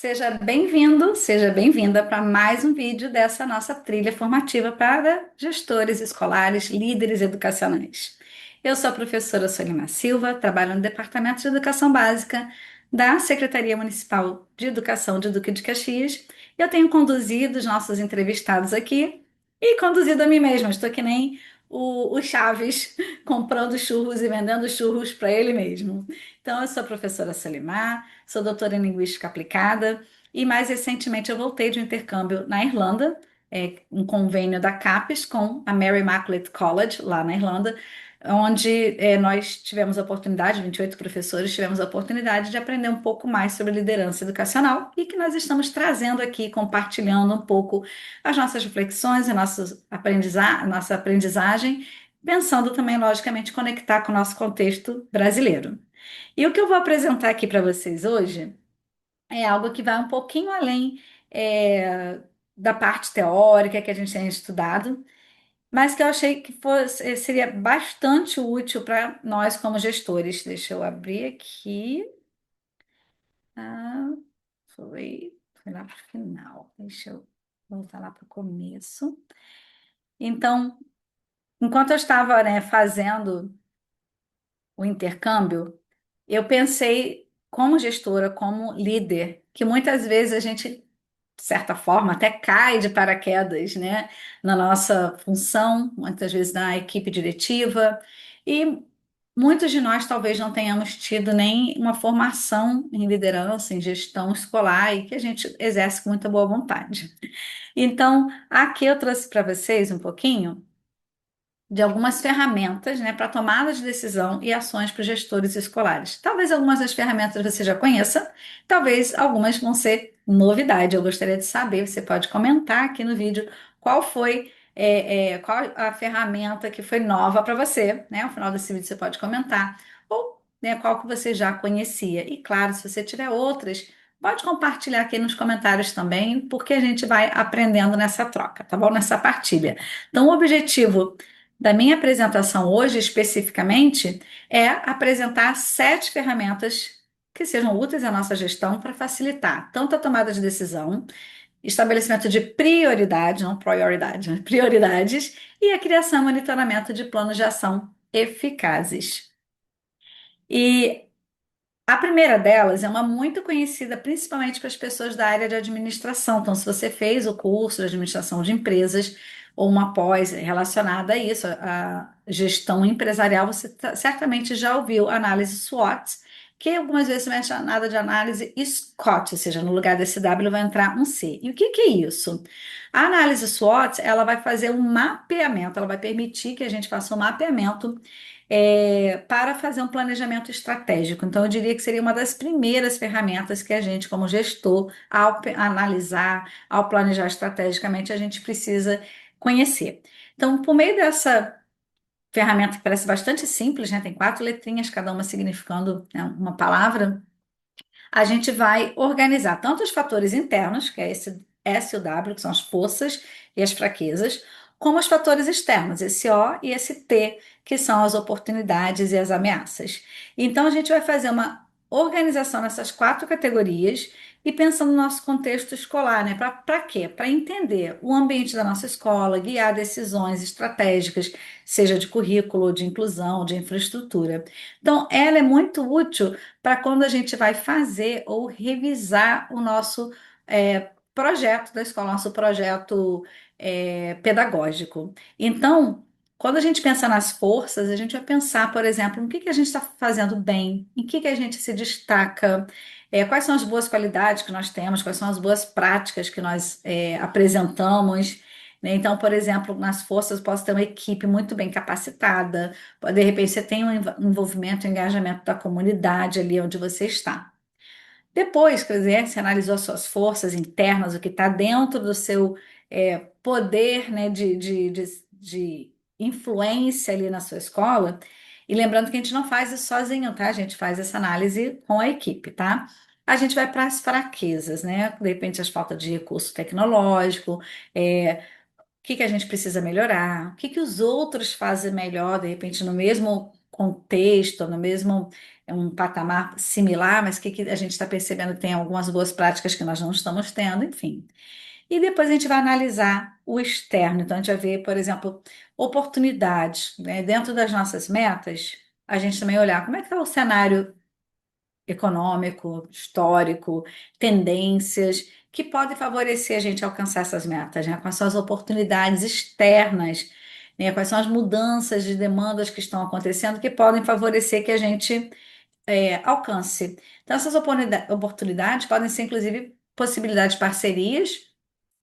Seja bem-vindo, seja bem-vinda para mais um vídeo dessa nossa trilha formativa para gestores escolares, líderes educacionais. Eu sou a professora Solima Silva, trabalho no Departamento de Educação Básica da Secretaria Municipal de Educação de Duque de Caxias. Eu tenho conduzido os nossos entrevistados aqui e conduzido a mim mesma. Estou que nem o Chaves comprando churros e vendendo churros para ele mesmo. Então, eu sou a professora Solimar. Sou doutora em Linguística Aplicada e mais recentemente eu voltei de um intercâmbio na Irlanda, um convênio da CAPES com a Mary Immaculate College, lá na Irlanda, onde nós tivemos a oportunidade, 28 professores, tivemos a oportunidade de aprender um pouco mais sobre liderança educacional e que nós estamos trazendo aqui, compartilhando um pouco as nossas reflexões e nossa aprendizagem, pensando também, logicamente, conectar com o nosso contexto brasileiro. E o que eu vou apresentar aqui para vocês hoje é algo que vai um pouquinho além da parte teórica que a gente tem estudado, mas que eu achei que seria bastante útil para nós como gestores. Deixa eu abrir aqui. Ah, foi lá para o final. Deixa eu voltar lá para o começo. Então, enquanto eu estava, né, fazendo o intercâmbio, eu pensei como gestora, como líder, que muitas vezes a gente, de certa forma, até cai de paraquedas, né, na nossa função, muitas vezes na equipe diretiva, e muitos de nós talvez não tenhamos tido nem uma formação em liderança, em gestão escolar, e que a gente exerce com muita boa vontade. Então, aqui eu trouxe para vocês um pouquinho de algumas ferramentas, né, para tomada de decisão e ações para os gestores escolares. Talvez algumas das ferramentas você já conheça, talvez algumas vão ser novidade. Eu gostaria de saber, você pode comentar aqui no vídeo qual a ferramenta que foi nova para você, né? Ao final desse vídeo você pode comentar, ou né, qual que você já conhecia. E claro, se você tiver outras, pode compartilhar aqui nos comentários também, porque a gente vai aprendendo nessa troca, tá bom? Nessa partilha. Então, o objetivo da minha apresentação hoje, especificamente, é apresentar 7 ferramentas que sejam úteis à nossa gestão para facilitar tanto a tomada de decisão, estabelecimento de prioridades, não prioridade, né? Prioridades, e a criação e monitoramento de planos de ação eficazes. E a primeira delas é uma muito conhecida, principalmente para as pessoas da área de administração. Então, se você fez o curso de administração de empresas ou uma pós relacionada a isso, a gestão empresarial, você certamente já ouviu análise SWOT, que algumas vezes mexe nada de análise SCOT, ou seja, no lugar desse W vai entrar um C. E o que que é isso? A análise SWOT, ela vai fazer um mapeamento, ela vai permitir que a gente faça um mapeamento para fazer um planejamento estratégico. Então, eu diria que seria uma das primeiras ferramentas que a gente, como gestor, ao analisar, ao planejar estrategicamente, a gente precisa conhecer. Então, por meio dessa ferramenta que parece bastante simples, né? Tem 4 letrinhas, cada uma significando, né, uma palavra, a gente vai organizar tanto os fatores internos, que é esse S e o W, que são as forças e as fraquezas, como os fatores externos, esse O e esse T, que são as oportunidades e as ameaças. Então, a gente vai fazer uma organização nessas 4 categorias e pensando no nosso contexto escolar, né? Para quê? Para entender o ambiente da nossa escola, guiar decisões estratégicas, seja de currículo, de inclusão, de infraestrutura. Então, ela é muito útil para quando a gente vai fazer ou revisar o nosso projeto da escola, nosso projeto pedagógico. Então, quando a gente pensa nas forças, a gente vai pensar, por exemplo, no que a gente está fazendo bem, em que a gente se destaca, quais são as boas qualidades que nós temos, quais são as boas práticas que nós apresentamos. Né? Então, por exemplo, nas forças, eu posso ter uma equipe muito bem capacitada, de repente você tem um envolvimento, um engajamento da comunidade ali onde você está. Depois, quer dizer, você analisou as suas forças internas, o que está dentro do seu poder, né, de influência ali na sua escola. E lembrando que a gente não faz isso sozinho, tá? A gente faz essa análise com a equipe, tá? A gente vai para as fraquezas, né? De repente, as faltas de recurso tecnológico, que a gente precisa melhorar, o que os outros fazem melhor, de repente, no mesmo contexto, no mesmo um patamar similar, mas que a gente está percebendo que tem algumas boas práticas que nós não estamos tendo, enfim. E depois a gente vai analisar o externo. Então, a gente vai ver, por exemplo, oportunidades, né? Dentro das nossas metas, a gente também olhar como é que está o cenário econômico, histórico, tendências que podem favorecer a gente a alcançar essas metas, né? Quais são as oportunidades externas, né? Quais são as mudanças de demandas que estão acontecendo que podem favorecer que a gente alcance. Então, essas oportunidades podem ser, inclusive, possibilidades de parcerias,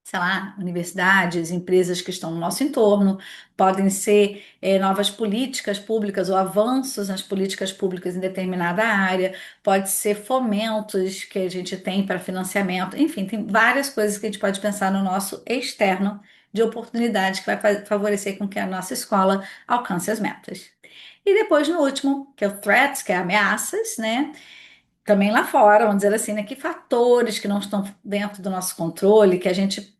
sei lá, universidades, empresas que estão no nosso entorno, podem ser novas políticas públicas ou avanços nas políticas públicas em determinada área, pode ser fomentos que a gente tem para financiamento, enfim, tem várias coisas que a gente pode pensar no nosso externo de oportunidade que vai favorecer com que a nossa escola alcance as metas. E depois, no último, que é o threats, que é ameaças, né? Também lá fora, vamos dizer assim, né? Que fatores que não estão dentro do nosso controle, que a gente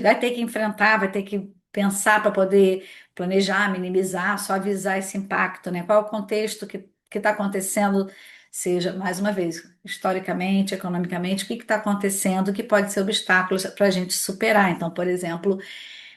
vai ter que enfrentar, vai ter que pensar para poder planejar, minimizar, suavizar esse impacto, né? Qual é o contexto que está acontecendo, seja, mais uma vez, historicamente, economicamente, o que está acontecendo que pode ser obstáculos para a gente superar. Então, por exemplo,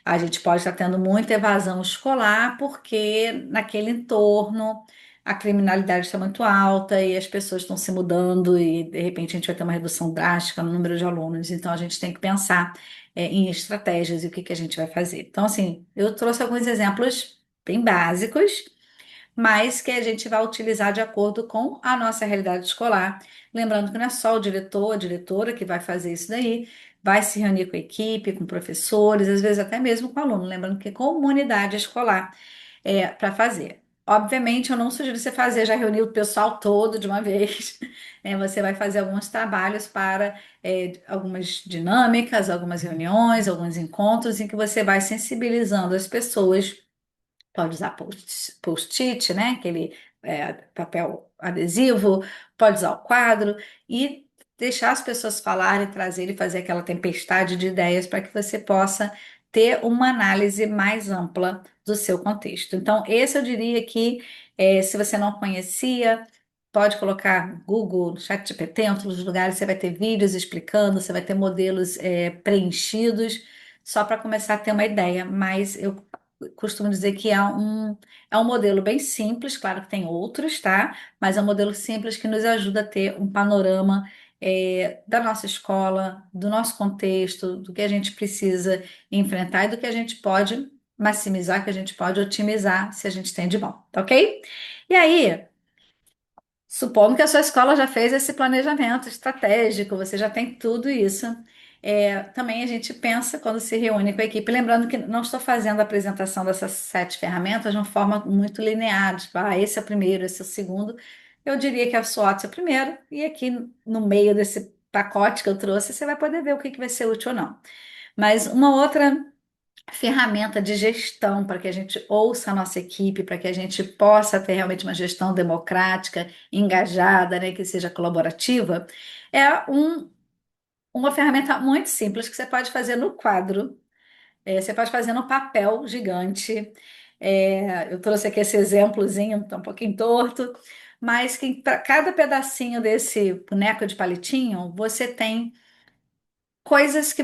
a gente pode estar tendo muita evasão escolar porque naquele entorno a criminalidade está muito alta e as pessoas estão se mudando e de repente a gente vai ter uma redução drástica no número de alunos. Então a gente tem que pensar em estratégias e o que que a gente vai fazer. Então, assim, eu trouxe alguns exemplos bem básicos mas que a gente vai utilizar de acordo com a nossa realidade escolar. Lembrando que não é só o diretor, a diretora que vai fazer isso daí, vai se reunir com a equipe, com professores, às vezes até mesmo com o aluno. Lembrando que é comunidade escolar para fazer. Obviamente, eu não sugiro você fazer, já reunir o pessoal todo de uma vez. Né? Você vai fazer alguns trabalhos para algumas dinâmicas, algumas reuniões, alguns encontros em que você vai sensibilizando as pessoas. Pode usar post-it, né? Aquele papel adesivo, pode usar o quadro e deixar as pessoas falarem, trazer e fazer aquela tempestade de ideias para que você possa ter uma análise mais ampla do seu contexto. Então, esse eu diria que, se você não conhecia, pode colocar Google, ChatGPT, em outros lugares, você vai ter vídeos explicando, você vai ter modelos preenchidos, só para começar a ter uma ideia, mas eu costumo dizer que é um modelo bem simples, claro que tem outros, tá? Mas é um modelo simples que nos ajuda a ter um panorama da nossa escola, do nosso contexto, do que a gente precisa enfrentar e do que a gente pode maximizar, que a gente pode otimizar se a gente tem de bom, tá ok? E aí, supondo que a sua escola já fez esse planejamento estratégico, você já tem tudo isso. Também a gente pensa quando se reúne com a equipe, lembrando que não estou fazendo a apresentação dessas 7 ferramentas de uma forma muito linear, tipo, esse é o primeiro, esse é o segundo. Eu diria que a SWOT é o primeiro, e aqui no meio desse pacote que eu trouxe, você vai poder ver o que vai ser útil ou não. Mas uma outra ferramenta de gestão para que a gente ouça a nossa equipe, para que a gente possa ter realmente uma gestão democrática, engajada, né, que seja colaborativa, é uma ferramenta muito simples que você pode fazer no quadro, você pode fazer no papel gigante. Eu trouxe aqui esse exemplozinho, tá um pouquinho torto, mas que para cada pedacinho desse boneco de palitinho, você tem coisas que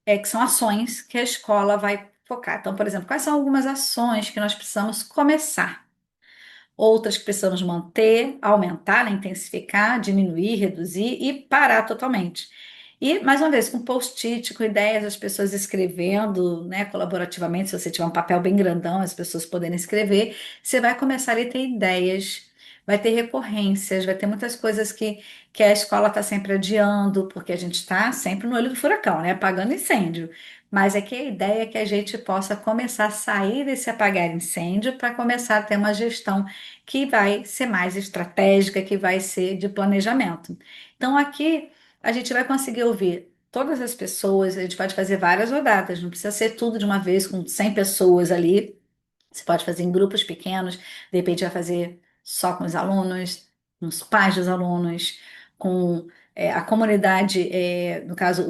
que são ações que a escola vai focar. Então, por exemplo, quais são algumas ações que nós precisamos começar? Outras que precisamos manter, aumentar, né, intensificar, diminuir, reduzir e parar totalmente. E, mais uma vez, com post-it, com ideias, as pessoas escrevendo, né, colaborativamente, se você tiver um papel bem grandão, as pessoas poderem escrever, você vai começar a ter ideias, vai ter recorrências, vai ter muitas coisas que a escola está sempre adiando, porque a gente está sempre no olho do furacão, né, apagando incêndio. Mas é que a ideia é que a gente possa começar a sair desse apagar incêndio para começar a ter uma gestão que vai ser mais estratégica, que vai ser de planejamento. Então, aqui a gente vai conseguir ouvir todas as pessoas, a gente pode fazer várias rodadas, não precisa ser tudo de uma vez com 100 pessoas ali. Você pode fazer em grupos pequenos, de repente vai fazer só com os alunos, com os pais dos alunos, com a comunidade, no caso,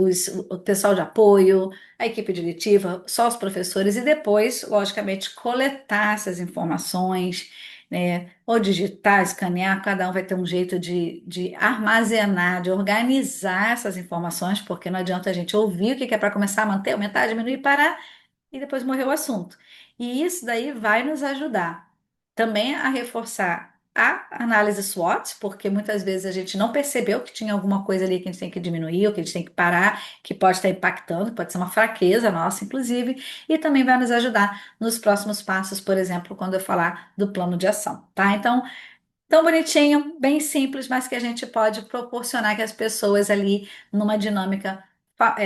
o pessoal de apoio, a equipe diretiva, só os professores, e depois, logicamente, coletar essas informações, né? Ou digitar, escanear, cada um vai ter um jeito de armazenar, de organizar essas informações, porque não adianta a gente ouvir o que que é para começar a manter, aumentar, diminuir, parar e depois morreu o assunto. E isso daí vai nos ajudar também a reforçar a análise SWOT, porque muitas vezes a gente não percebeu que tinha alguma coisa ali que a gente tem que diminuir, ou que a gente tem que parar, que pode estar impactando, pode ser uma fraqueza nossa, inclusive, e também vai nos ajudar nos próximos passos, por exemplo, quando eu falar do plano de ação, tá? Então, tão bonitinho, bem simples, mas que a gente pode proporcionar que as pessoas ali, numa dinâmica,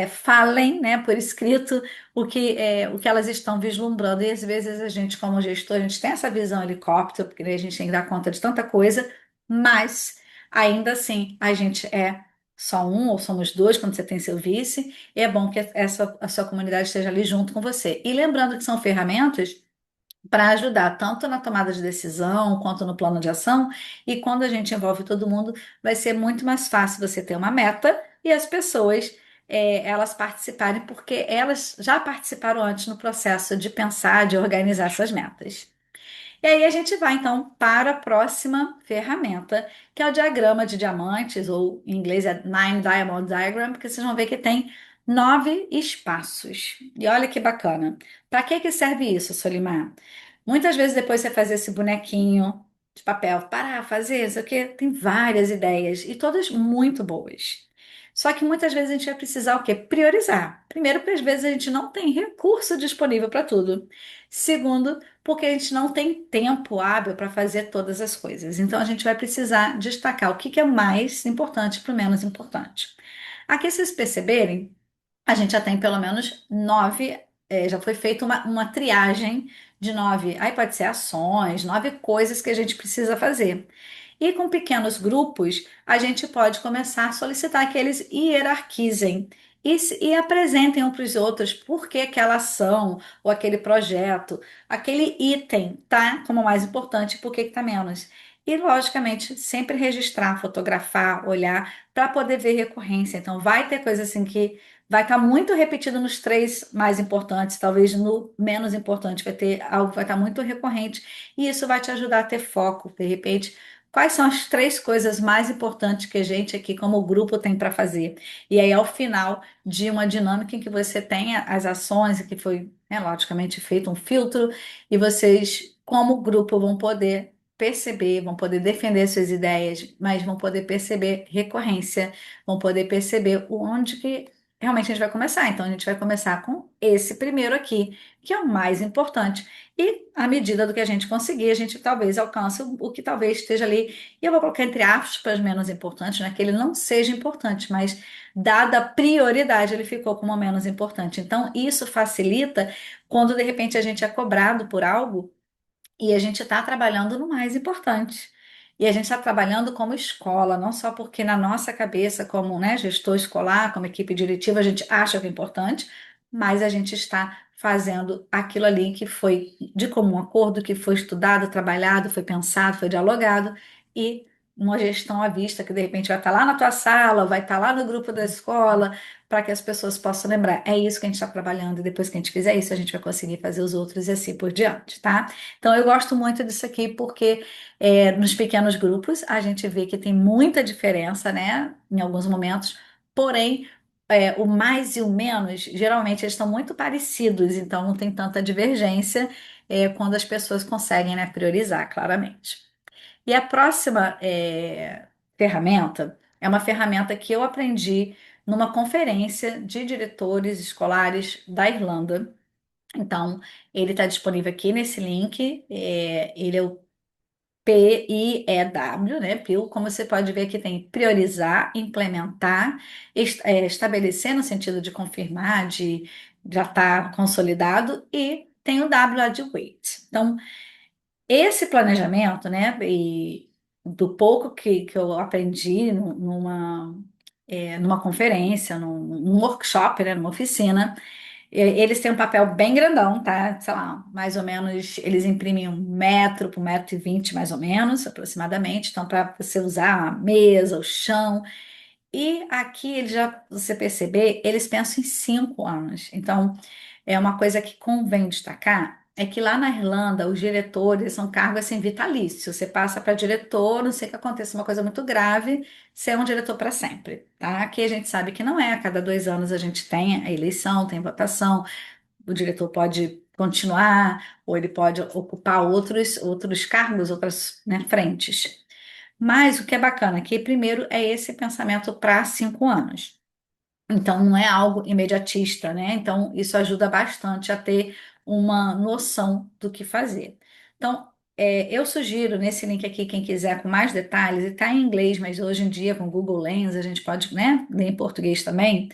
falem, né, por escrito, o que elas estão vislumbrando. E às vezes a gente, como gestor, a gente tem essa visão helicóptero, porque daí a gente tem que dar conta de tanta coisa, mas ainda assim a gente é só um ou somos dois quando você tem seu vice, e é bom que a sua comunidade esteja ali junto com você. E lembrando que são ferramentas para ajudar tanto na tomada de decisão quanto no plano de ação. E quando a gente envolve todo mundo, vai ser muito mais fácil você ter uma meta e as pessoas elas participarem, porque elas já participaram antes no processo de pensar, de organizar essas metas. E aí a gente vai então para a próxima ferramenta, que é o diagrama de diamantes, ou em inglês é Nine Diamond Diagram, porque vocês vão ver que tem 9 espaços. E olha que bacana. Para que que serve isso, Solimar? Muitas vezes depois você fazer esse bonequinho de papel, para fazer, isso aqui, tem várias ideias e todas muito boas. Só que muitas vezes a gente vai precisar o quê? Priorizar. Primeiro, porque às vezes a gente não tem recurso disponível para tudo. Segundo, porque a gente não tem tempo hábil para fazer todas as coisas. Então, a gente vai precisar destacar o que que é mais importante para o menos importante. Aqui, vocês perceberem, a gente já tem pelo menos 9, já foi feita uma triagem de 9, aí pode ser ações, 9 coisas que a gente precisa fazer. E com pequenos grupos, a gente pode começar a solicitar que eles hierarquizem e apresentem um para os outros por que aquela ação ou aquele projeto, aquele item tá como mais importante e por que que tá menos. E, logicamente, sempre registrar, fotografar, olhar para poder ver recorrência. Então, vai ter coisa assim que vai estar muito repetido nos três mais importantes, talvez no menos importante, vai ter algo que vai estar muito recorrente, e isso vai te ajudar a ter foco, de repente. Quais são as 3 coisas mais importantes que a gente aqui, como grupo, tem para fazer? E aí, ao final de uma dinâmica em que você tenha as ações, e que foi, logicamente, feito um filtro, e vocês, como grupo, vão poder perceber, vão poder defender suas ideias, mas vão poder perceber recorrência, vão poder perceber onde que realmente a gente vai começar. Então, a gente vai começar com esse primeiro aqui, que é o mais importante. E, à medida do que a gente conseguir, a gente talvez alcance o que talvez esteja ali. E eu vou colocar entre aspas menos importante, não é que ele não seja importante, mas dada a prioridade, ele ficou como menos importante. Então, isso facilita quando de repente a gente é cobrado por algo e a gente está trabalhando no mais importante. E a gente está trabalhando como escola, não só porque na nossa cabeça, como, né, gestor escolar, como equipe diretiva, a gente acha que é importante, mas a gente está fazendo aquilo ali que foi de comum acordo, que foi estudado, trabalhado, foi pensado, foi dialogado, e uma gestão à vista que de repente vai estar lá na tua sala, vai estar lá no grupo da escola, para que as pessoas possam lembrar. É isso que a gente está trabalhando, e depois que a gente fizer isso, a gente vai conseguir fazer os outros e assim por diante, tá? Então, eu gosto muito disso aqui porque nos pequenos grupos a gente vê que tem muita diferença, né, em alguns momentos, porém, o mais e o menos, geralmente eles estão muito parecidos, então não tem tanta divergência quando as pessoas conseguem, né, priorizar claramente. E a próxima ferramenta é uma ferramenta que eu aprendi numa conferência de diretores escolares da Irlanda. Então, ele está disponível aqui nesse link. Ele é o PIEW, né? PIL, como você pode ver aqui tem priorizar, implementar, estabelecer no sentido de confirmar, de já estar consolidado, e tem o W lá de wait. Então, esse planejamento, né? E do pouco que eu aprendi numa conferência, num workshop, né? Numa oficina. Eles têm um papel bem grandão, tá? Sei lá, mais ou menos, eles imprimem 1 metro por 1,20 m, mais ou menos, aproximadamente. Então, para você usar a mesa, o chão. E aqui, eles já, você perceber, eles pensam em 5 anos. Então, é uma coisa que convém destacar. é que lá na Irlanda, os diretores são cargos assim vitalícios. Você passa para diretor, não sei que aconteça uma coisa muito grave, você é um diretor para sempre, tá? Aqui a gente sabe que não é. A cada 2 anos a gente tem a eleição, tem votação. O diretor pode continuar ou ele pode ocupar outros cargos, outras, né, frentes. Mas o que é bacana aqui, primeiro, é esse pensamento para 5 anos. Então, não é algo imediatista, né? Então, isso ajuda bastante a ter uma noção do que fazer. Então, eu sugiro nesse link aqui, quem quiser com mais detalhes, e está em inglês, mas hoje em dia com Google Lens a gente pode, né, ler em português também.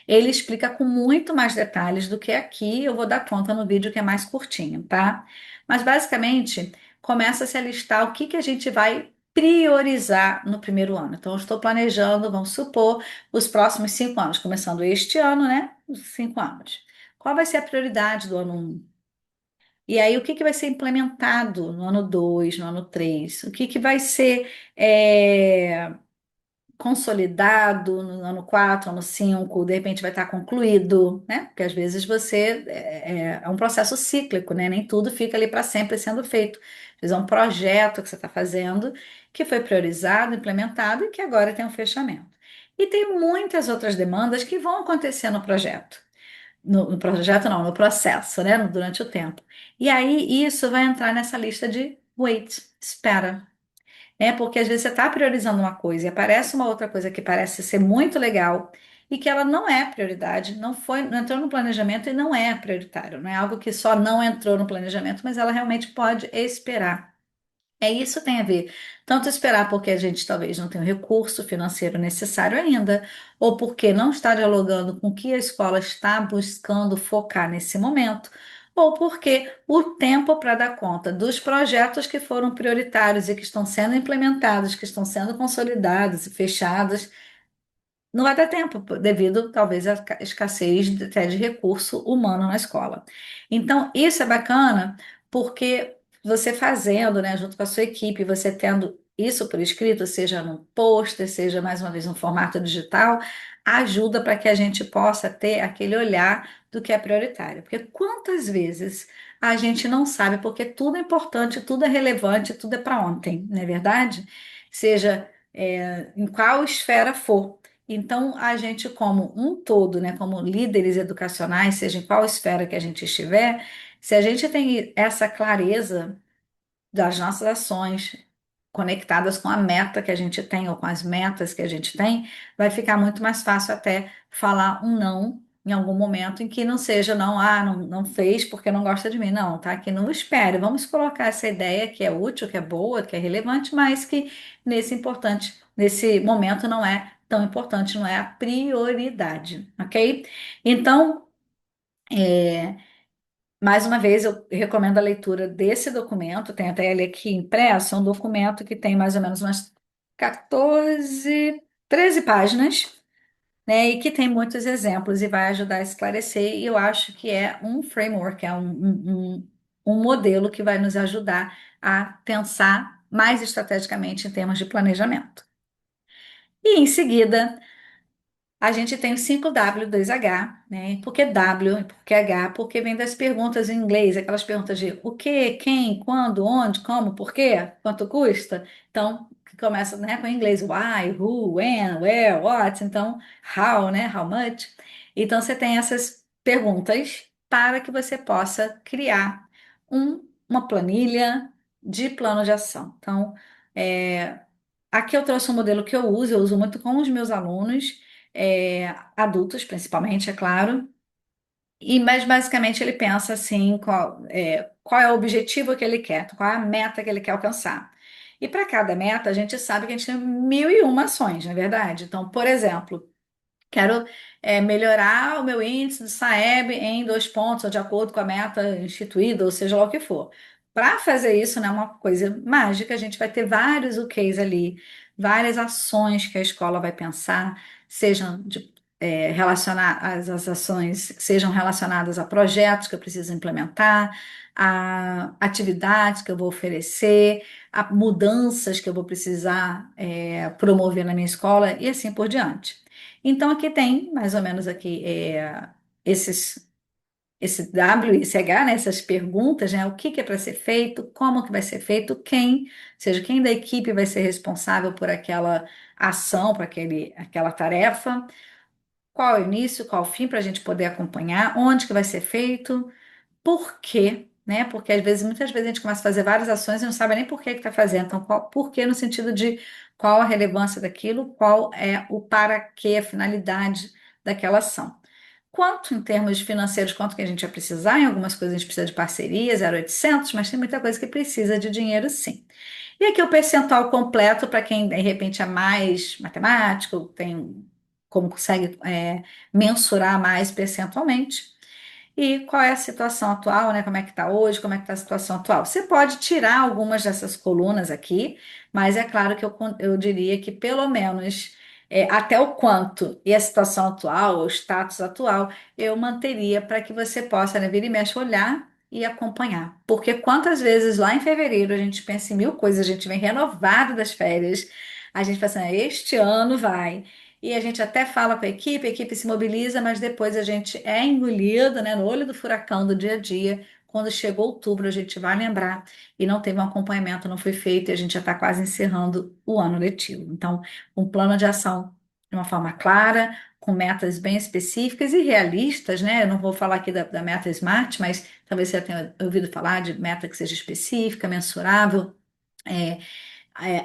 Ele explica com muito mais detalhes do que aqui eu vou dar conta no vídeo que é mais curtinho, tá? Mas basicamente começa a se alistar o que que a gente vai priorizar no primeiro ano. Então, eu estou planejando, vamos supor os próximos 5 anos, começando este ano, né? Os 5 anos. Qual vai ser a prioridade do ano 1? E aí, o que que vai ser implementado no ano 2, no ano 3? O que que vai ser consolidado no ano 4, ano 5, de repente vai estar concluído, né? Porque às vezes você é um processo cíclico, né? Nem tudo fica ali para sempre sendo feito. Às vezes é um projeto que você está fazendo, que foi priorizado, implementado e que agora tem um fechamento. E tem muitas outras demandas que vão acontecer no projeto. No projeto não, no processo, né? Durante o tempo. E aí isso vai entrar nessa lista de wait, espera. Porque às vezes você está priorizando uma coisa e aparece uma outra coisa que parece ser muito legal e que ela não é prioridade, não foi, não entrou no planejamento e não é prioritário, não é algo que só não entrou no planejamento, mas ela realmente pode esperar. Isso tem a ver, tanto esperar porque a gente talvez não tenha o recurso financeiro necessário ainda, ou porque não está dialogando com o que a escola está buscando focar nesse momento, ou porque o tempo para dar conta dos projetos que foram prioritários e que estão sendo implementados, que estão sendo consolidados e fechados, não vai dar tempo, devido talvez à escassez até de recurso humano na escola. Então, isso é bacana porque você fazendo, né, junto com a sua equipe, você tendo isso por escrito, seja num pôster, seja mais uma vez no formato digital, ajuda para que a gente possa ter aquele olhar do que é prioritário. Porque quantas vezes a gente não sabe, porque tudo é importante, tudo é relevante, tudo é para ontem, não é verdade? Seja em qual esfera for. Então, a gente, como um todo, né, como líderes educacionais, seja em qual esfera que a gente estiver, se a gente tem essa clareza das nossas ações conectadas com a meta que a gente tem ou com as metas que a gente tem, vai ficar muito mais fácil até falar um não em algum momento em que não seja não, não fez porque não gosta de mim, não, tá? Que não espere, vamos colocar essa ideia que é útil, que é boa, que é relevante, mas que nesse momento não é tão importante, não é a prioridade, ok? Então, é, mais uma vez, eu recomendo a leitura desse documento, tem até ele aqui impresso, é um documento que tem mais ou menos umas 14, 13 páginas, né, e que tem muitos exemplos e vai ajudar a esclarecer, e eu acho que é um framework, um modelo que vai nos ajudar a pensar mais estrategicamente em termos de planejamento. E em seguida, a gente tem o 5W2H, né? Por que W? Por que H? Porque vem das perguntas em inglês, aquelas perguntas de o que, quem, quando, onde, como, por quê, quanto custa. Então, que começa, né, com o inglês why, who, when, where, what. Então, how, né? How much. Então, você tem essas perguntas para que você possa criar uma planilha de plano de ação. Então, é, aqui eu trouxe um modelo que eu uso muito com os meus alunos, adultos principalmente, é claro. Mas basicamente ele pensa assim, qual é o objetivo que ele quer, qual é a meta que ele quer alcançar. E para cada meta, a gente sabe que a gente tem mil e uma ações, não é verdade? Então, por exemplo, quero melhorar o meu índice de SAEB em 2 pontos, ou de acordo com a meta instituída, ou seja lá o que for. Para fazer isso, né, uma coisa mágica, a gente vai ter vários OKs ali, várias ações que a escola vai pensar, sejam relacionar as ações sejam relacionadas a projetos que eu preciso implementar, a atividades que eu vou oferecer, a mudanças que eu vou precisar promover na minha escola e assim por diante. Então, aqui tem mais ou menos aqui esses. esse W e esse H, né, essas perguntas, né, o que que é para ser feito, como que vai ser feito, quem, ou seja, quem da equipe vai ser responsável por aquela ação, por aquela tarefa, qual é o início, qual é o fim, para a gente poder acompanhar, onde que vai ser feito, por quê, né? Porque às vezes, muitas vezes a gente começa a fazer várias ações e não sabe nem por que está fazendo. Então, por quê no sentido de qual a relevância daquilo, qual é o para quê, a finalidade daquela ação. Quanto em termos financeiros, quanto que a gente vai precisar, em algumas coisas a gente precisa de parceria, 0,800, mas tem muita coisa que precisa de dinheiro sim. E aqui o percentual completo para quem de repente é mais matemático, tem como consegue mensurar mais percentualmente. E qual é a situação atual, né? Como é que está hoje, como é que está a situação atual? Você pode tirar algumas dessas colunas aqui, mas é claro que eu diria que pelo menos até o quanto e a situação atual, o status atual, eu manteria para que você possa, né, vir e mexe, olhar e acompanhar. Porque quantas vezes lá em fevereiro a gente pensa em mil coisas, a gente vem renovado das férias, a gente pensa, "Ah, este ano vai. E a gente até fala com a equipe se mobiliza, mas depois a gente é engolido, né, no olho do furacão do dia a dia. Quando chegou outubro, a gente vai lembrar e não teve um acompanhamento, não foi feito, e a gente já está quase encerrando o ano letivo. Então, um plano de ação de uma forma clara, com metas bem específicas e realistas, né? Eu não vou falar aqui da meta SMART, mas talvez você tenha ouvido falar de meta que seja específica, mensurável. é,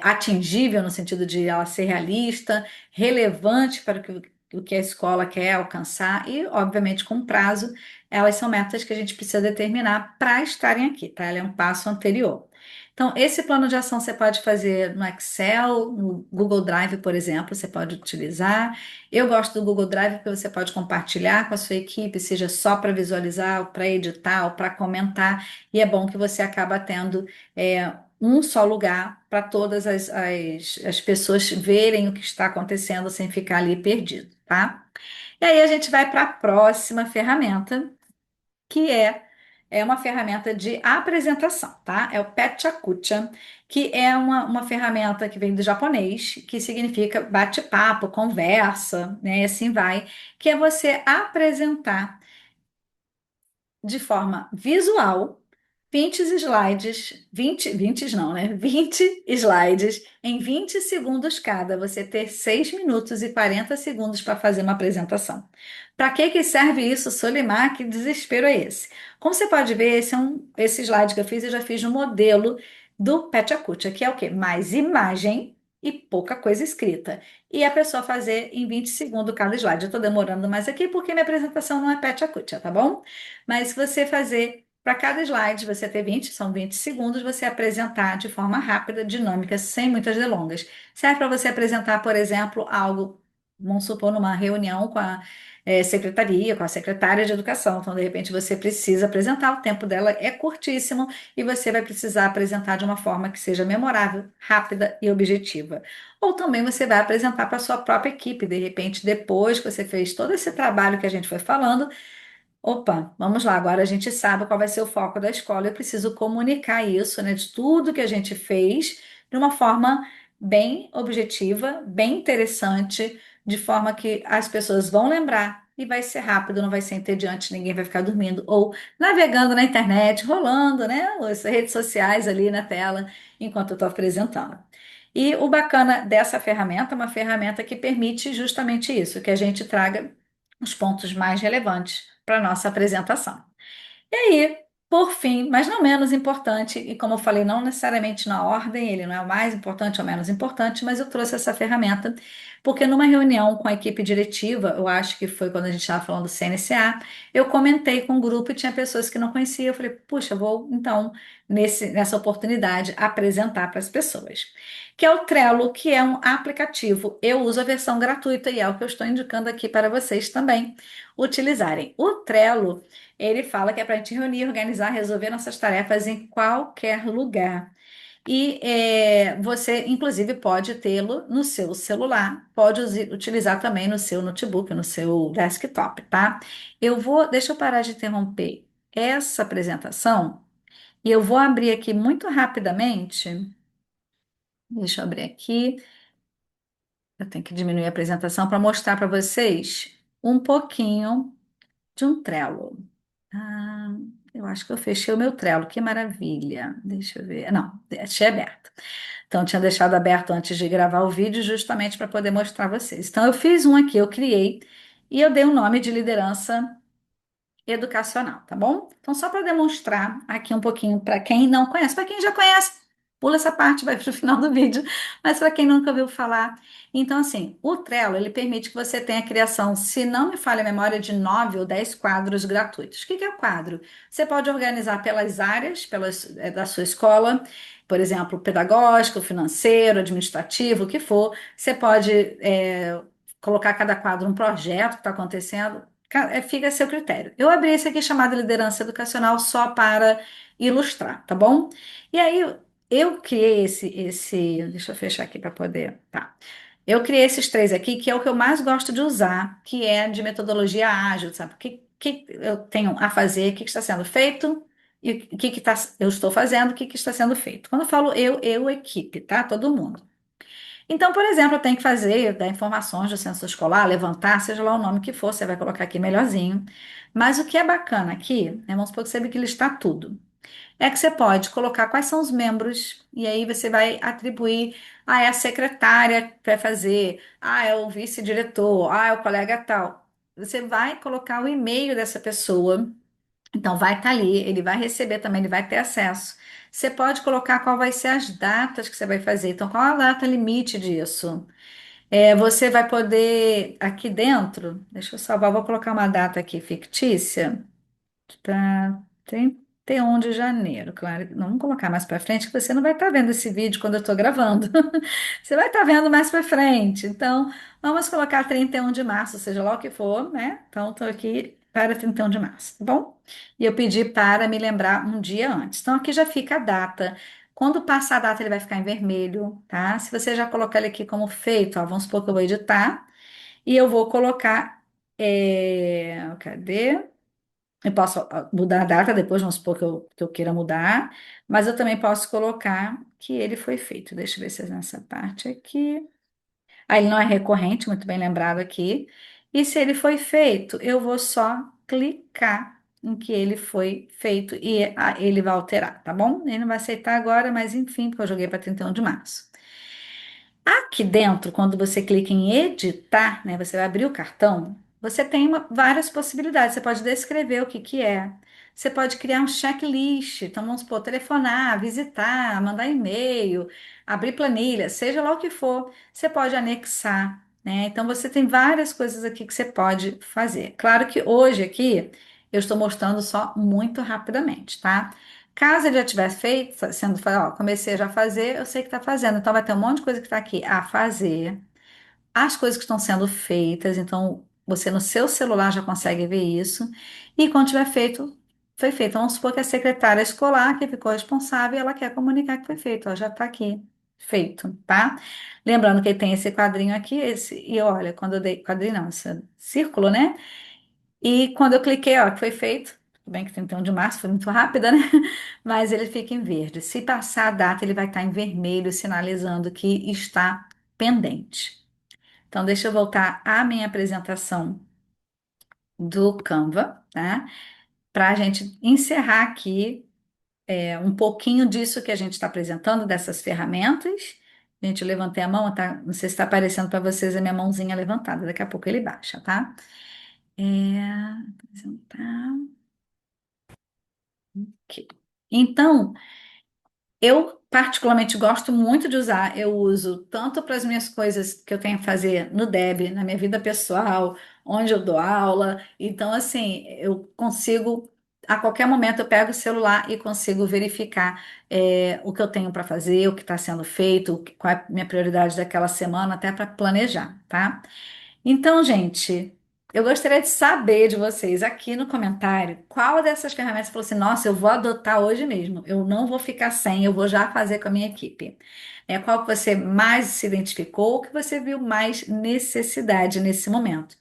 Atingível no sentido de ela ser realista, relevante para o que a escola quer alcançar e, obviamente, com prazo, elas são metas que a gente precisa determinar para estarem aqui, tá? Ela é um passo anterior. Então, esse plano de ação você pode fazer no Excel, no Google Drive, por exemplo, você pode utilizar. Eu gosto do Google Drive porque você pode compartilhar com a sua equipe, seja só para visualizar, ou para editar, ou para comentar, e é bom que você acaba tendo um só lugar para todas as pessoas verem o que está acontecendo sem ficar ali perdido, tá? E aí a gente vai para a próxima ferramenta, que é uma ferramenta de apresentação, tá? É o Pechakucha, que é uma ferramenta que vem do japonês, que significa bate-papo, conversa, né? E assim vai, que é você apresentar de forma visual 20 slides, 20 não, né? 20 slides em 20 segundos cada. Você ter 6 minutos e 40 segundos para fazer uma apresentação. Para que serve isso, Solimar? Que desespero é esse? Como você pode ver, esse slide que eu fiz, eu já fiz no modelo do Pechakucha, que é o quê? Mais imagem e pouca coisa escrita. E a pessoa fazer em 20 segundos cada slide. Eu estou demorando mais aqui porque minha apresentação não é Pechakucha, tá bom? Mas se você fazer para cada slide, você ter 20, são 20 segundos, você apresentar de forma rápida, dinâmica, sem muitas delongas. Serve para você apresentar, por exemplo, algo, vamos supor, numa reunião com a secretaria, com a secretária de educação. Então, de repente, você precisa apresentar, o tempo dela é curtíssimo e você vai precisar apresentar de uma forma que seja memorável, rápida e objetiva. Ou também você vai apresentar para a sua própria equipe, de repente, depois que você fez todo esse trabalho que a gente foi falando. Opa, vamos lá, agora a gente sabe qual vai ser o foco da escola. Eu preciso comunicar isso, né, de tudo que a gente fez de uma forma bem objetiva, bem interessante, de forma que as pessoas vão lembrar e vai ser rápido, não vai ser entediante, ninguém vai ficar dormindo ou navegando na internet, rolando, né, as redes sociais ali na tela enquanto eu estou apresentando. E o bacana dessa ferramenta é uma ferramenta que permite justamente isso, que a gente traga os pontos mais relevantes para a nossa apresentação. E aí, por fim, mas não menos importante, e como eu falei, não necessariamente na ordem, ele não é o mais importante ou menos importante, mas eu trouxe essa ferramenta porque numa reunião com a equipe diretiva, eu acho que foi quando a gente estava falando do CNCA, eu comentei com o grupo e tinha pessoas que não conheciam. Eu falei, puxa, vou então, nessa oportunidade, apresentar para as pessoas. Que é o Trello, que é um aplicativo. Eu uso a versão gratuita e é o que eu estou indicando aqui para vocês também utilizarem. O Trello. Ele fala que é para a gente reunir, organizar, resolver nossas tarefas em qualquer lugar. E você, inclusive, pode tê-lo no seu celular, pode utilizar também no seu notebook, no seu desktop, tá? Deixa eu parar de interromper essa apresentação e eu vou abrir aqui muito rapidamente. Deixa eu abrir aqui. Eu tenho que diminuir a apresentação para mostrar para vocês um pouquinho de um Trello. Ah, eu acho que eu fechei o meu Trello, que maravilha. Deixa eu ver. Não, deixei aberto. Então, eu tinha deixado aberto antes de gravar o vídeo, justamente para poder mostrar a vocês. Então, eu fiz um aqui, eu criei, e eu dei o nome de liderança educacional, tá bom? Então, só para demonstrar aqui um pouquinho para quem não conhece, para quem já conhece, pula essa parte, vai para o final do vídeo, mas para quem nunca ouviu falar. Então, assim, o Trello, ele permite que você tenha a criação, se não me falha a memória, de 9 ou 10 quadros gratuitos. O que que é o quadro? Você pode organizar pelas áreas, da sua escola, por exemplo, pedagógico, financeiro, administrativo, o que for. Você pode, colocar cada quadro um projeto que está acontecendo. Fica a seu critério. Eu abri esse aqui chamado Liderança Educacional só para ilustrar, tá bom? E aí eu criei deixa eu fechar aqui para poder, tá. Eu criei esses três aqui, que é o que eu mais gosto de usar, que é de metodologia ágil, sabe? O que eu tenho a fazer, o que está sendo feito e eu estou fazendo, o que está sendo feito. Quando eu falo equipe, tá? Todo mundo. Então, por exemplo, eu tenho que fazer, dar informações do censo escolar, levantar, seja lá o nome que for, você vai colocar aqui melhorzinho. Mas o que é bacana aqui, né, vamos supor que você vê que listar tudo, é que você pode colocar quais são os membros, e aí você vai atribuir, é a secretária que vai fazer, é o vice-diretor, é o colega tal. Você vai colocar o e-mail dessa pessoa, então, vai estar ali, ele vai receber também, ele vai ter acesso. Você pode colocar qual vai ser as datas que você vai fazer. Então, qual a data limite disso? Você vai poder, aqui dentro, deixa eu salvar, vou colocar uma data aqui fictícia, para 31 de janeiro, claro. Não vamos colocar mais para frente, que você não vai estar vendo esse vídeo quando eu estou gravando. Você vai estar vendo mais para frente. Então, vamos colocar 31 de março, seja lá o que for, né? Então, estou aqui para 31 de março, tá bom? E eu pedi para me lembrar um dia antes. Então, aqui já fica a data. Quando passar a data, ele vai ficar em vermelho, tá? Se você já colocar ele aqui como feito, ó, vamos supor que eu vou editar, e eu vou colocar. Cadê? Eu posso mudar a data depois, vamos supor que eu queira mudar, mas eu também posso colocar que ele foi feito. Deixa eu ver se é nessa parte aqui. Ele não é recorrente, muito bem lembrado aqui. E se ele foi feito, eu vou só clicar em que ele foi feito e ele vai alterar, tá bom? Ele não vai aceitar agora, mas enfim, porque eu joguei para 31 de março. Aqui dentro, quando você clica em editar, né, você vai abrir o cartão, você tem várias possibilidades. Você pode descrever o que que é. Você pode criar um checklist. Então, vamos supor, telefonar, visitar, mandar e-mail, abrir planilha, seja lá o que for. Você pode anexar, né? Então, você tem várias coisas aqui que você pode fazer. Claro que hoje aqui eu estou mostrando só muito rapidamente, tá? Caso ele já tivesse feito, ó, comecei já a fazer, eu sei que está fazendo. Então, vai ter um monte de coisa que está aqui a fazer, as coisas que estão sendo feitas. Então, você no seu celular já consegue ver isso. E quando tiver feito, foi feito. Então, vamos supor que a secretária escolar que ficou responsável, ela quer comunicar que foi feito. Ó, já está aqui, feito, tá? Lembrando que tem esse quadrinho aqui, e olha, quando eu dei, quadrinho não, esse círculo, né? E quando eu cliquei, ó, que foi feito, tudo bem que 31 de março foi muito rápida, né? Mas ele fica em verde. Se passar a data, ele vai estar em vermelho, sinalizando que está pendente. Então, deixa eu voltar à minha apresentação do Canva, tá? Para a gente encerrar aqui um pouquinho disso que a gente está apresentando, dessas ferramentas. Gente, eu levantei a mão, tá? Não sei se está aparecendo para vocês a minha mãozinha levantada. Daqui a pouco ele baixa, tá? Apresentar. Ok. Então, eu particularmente gosto muito de usar, eu uso tanto para as minhas coisas que eu tenho que fazer no Deb, na minha vida pessoal, onde eu dou aula. Então, assim, eu consigo, a qualquer momento, eu pego o celular e consigo verificar o que eu tenho para fazer, o que está sendo feito, qual é a minha prioridade daquela semana, até para planejar, tá? Então, gente, eu gostaria de saber de vocês aqui no comentário qual dessas ferramentas você falou assim: nossa, eu vou adotar hoje mesmo, eu não vou ficar sem, eu vou já fazer com a minha equipe. Qual que você mais se identificou, o que você viu mais necessidade nesse momento?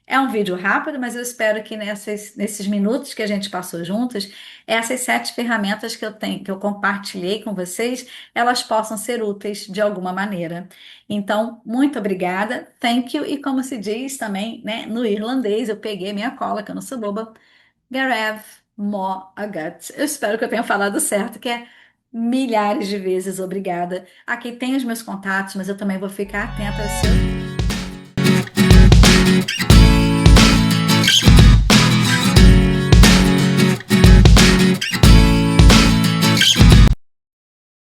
É um vídeo rápido, mas eu espero que nesses minutos que a gente passou juntos, essas 7 ferramentas que eu tenho, que eu compartilhei com vocês, elas possam ser úteis de alguma maneira. Então, muito obrigada, thank you, e como se diz também, né, no irlandês, eu peguei minha cola, que eu não sou boba, Garev Mo-Agat. Eu espero que eu tenha falado certo, que é milhares de vezes obrigada. Aqui tem os meus contatos, mas eu também vou ficar atenta ao seu.